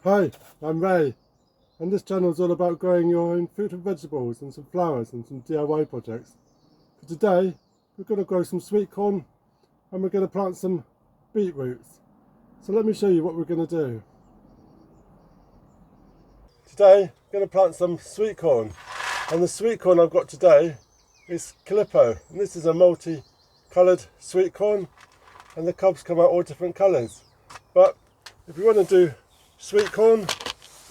Hi, I'm Ray, and this channel is all about growing your own fruit and vegetables and some flowers and some DIY projects. For today, we're going to grow some sweet corn and we're going to plant some beetroots. So let me show you what we're going to do. Today, I'm going to plant some sweet corn, and the sweet corn I've got today is Calippo, and this is a multi-coloured sweet corn, and the cobs come out all different colours. But if you want to do sweet corn,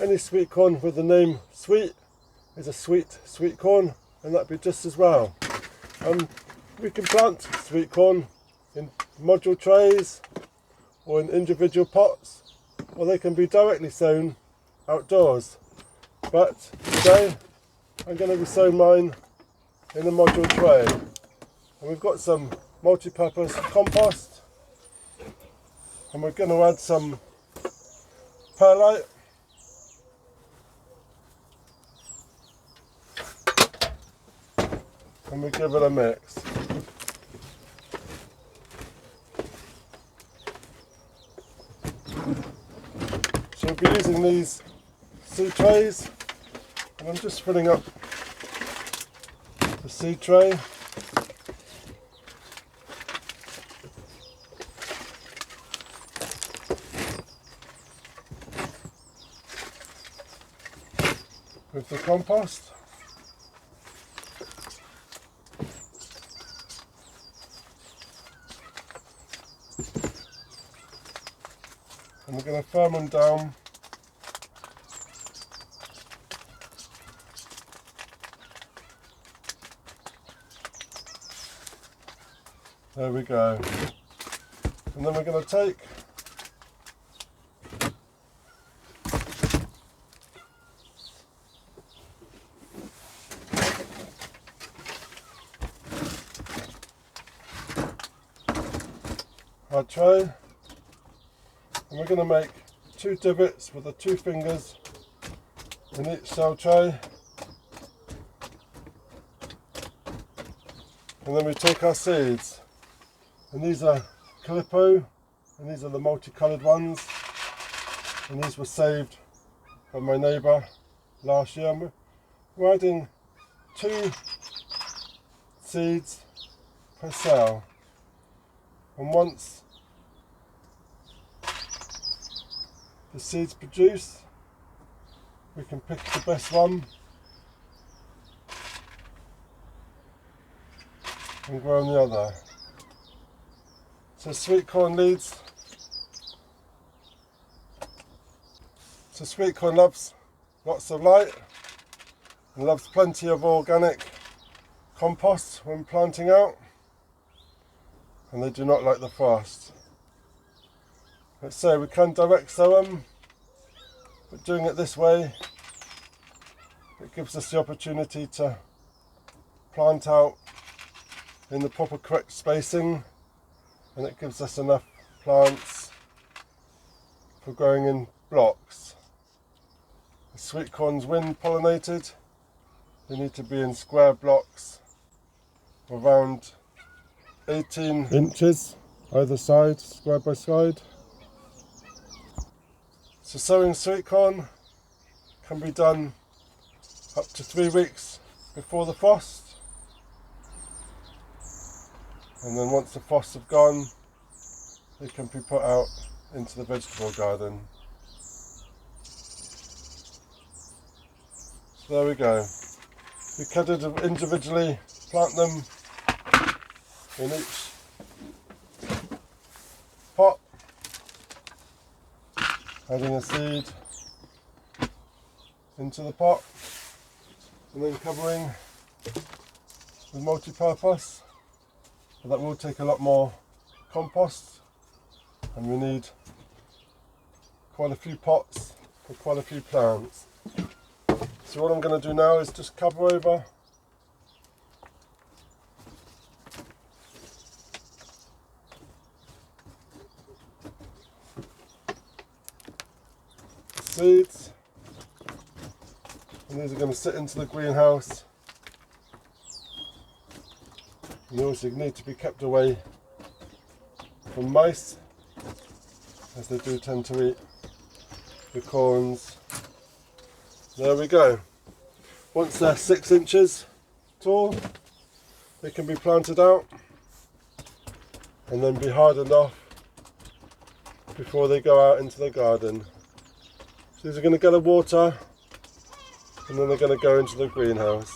any sweet corn with the name sweet is a sweet corn, and that'd be just as well. We can plant sweet corn in module trays or in individual pots, or they can be directly sown outdoors. But today I'm going to be sowing mine in a module tray, and we've got some multi-purpose compost, and we're going to add some perlite, and we give it a mix. So we'll be using these seed trays, and I'm just filling up the seed tray. With the compost. And we're going to firm them down. There we go. And then we're going to take our tray, and we're going to make 2 divots with the 2 fingers in each cell tray, and then we take our seeds, and these are Calippo, and these are the multicoloured ones, and these were saved from my neighbour last year. We're adding 2 seeds per cell, and once the seeds produce, we can pick the best one and grow on the other. So sweet corn loves lots of light and loves plenty of organic compost when planting out, and they do not like the frost. Let's say we can direct sow them, but doing it this way, it gives us the opportunity to plant out in the proper correct spacing, and it gives us enough plants for growing in blocks. The sweet corn's wind pollinated. They need to be in square blocks around 18 inches either side, square by side. So sowing sweet corn can be done up to 3 weeks before the frost, and then once the frosts have gone, they can be put out into the vegetable garden. So there we go. We can individually plant them in each pot, adding a seed into the pot, and then covering with multi-purpose. But that will take a lot more compost, and we need quite a few pots for quite a few plants. So what I'm going to do now is just cover over seeds, and these are going to sit into the greenhouse, and they also need to be kept away from mice, as they do tend to eat the corns. There we go. Once they're 6 inches tall, they can be planted out and then be hardened off before they go out into the garden. So these are going to get a water and then they're going to go into the greenhouse.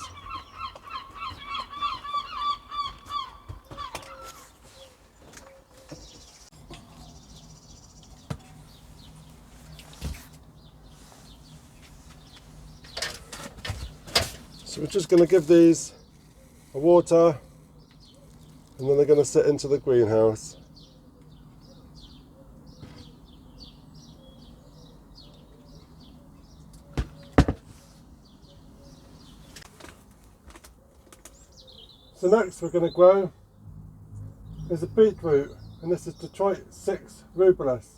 So we're just going to give these a water and then they're going to sit into the greenhouse. So next we're going to grow is a beetroot, and this is Detroit 6 rubulus.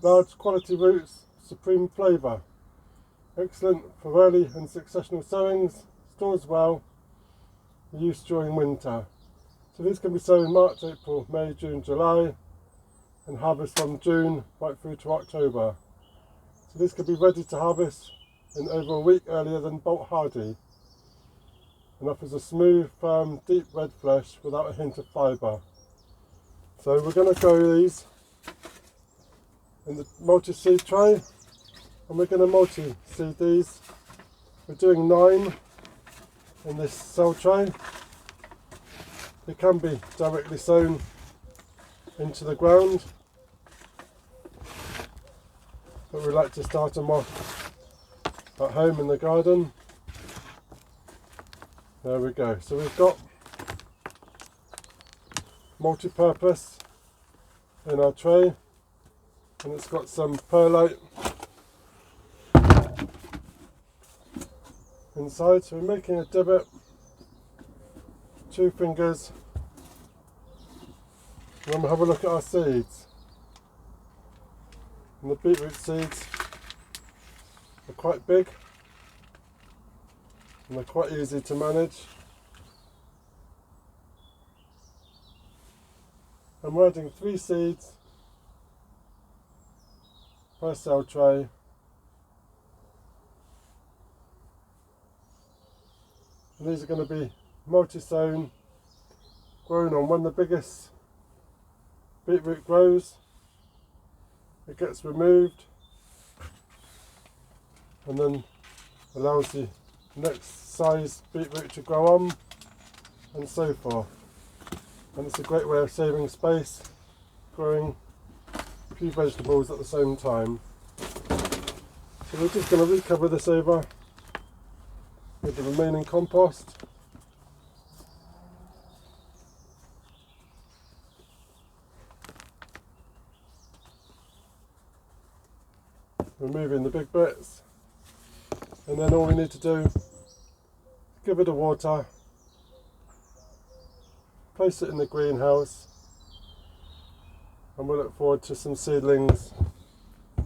Large quality roots, supreme flavour. Excellent for early and successional sowings, stores well, use during winter. So these can be sown March, April, May, June, July, and harvest from June right through to October. So these can be ready to harvest in over a week earlier than Bolt Hardy, and offers a smooth, firm, deep red flesh without a hint of fibre. So we're going to grow these in the multi-seed tray, and we're going to multi-seed these. We're doing 9 in this cell tray. They can be directly sown into the ground, but we like to start them off at home in the garden. There we go. So we've got multi-purpose in our tray, and it's got some perlite inside. So we're making a divot, 2 fingers, and then we'll have a look at our seeds. And the beetroot seeds are quite big and they're quite easy to manage. And we're adding 3 seeds per cell tray. And these are going to be multi-sown, grown on when the biggest beetroot grows. It gets removed and then allows the next size beetroot to grow on, and so forth. And it's a great way of saving space, growing a few vegetables at the same time. So we're just going to recover this over with the remaining compost. Removing the big bits, and then all we need to do is give it a water, place it in the greenhouse, and we'll look forward to some seedlings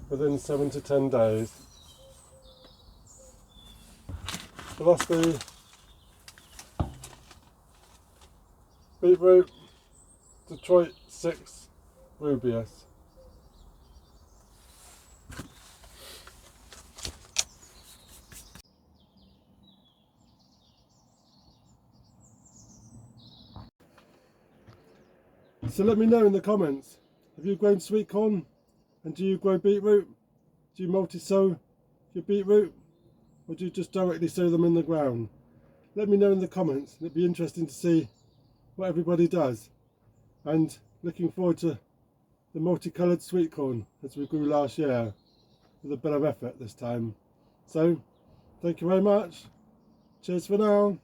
within 7 to 10 days. So that's the beetroot Detroit 6 rubulus. So let me know in the comments, have you grown sweet corn, and do you grow beetroot? Do you multi-sow your beetroot, or do you just directly sow them in the ground? Let me know in the comments. It'd be interesting to see what everybody does, and looking forward to the multicoloured sweet corn as we grew last year with a bit of effort this time. So thank you very much. Cheers for now.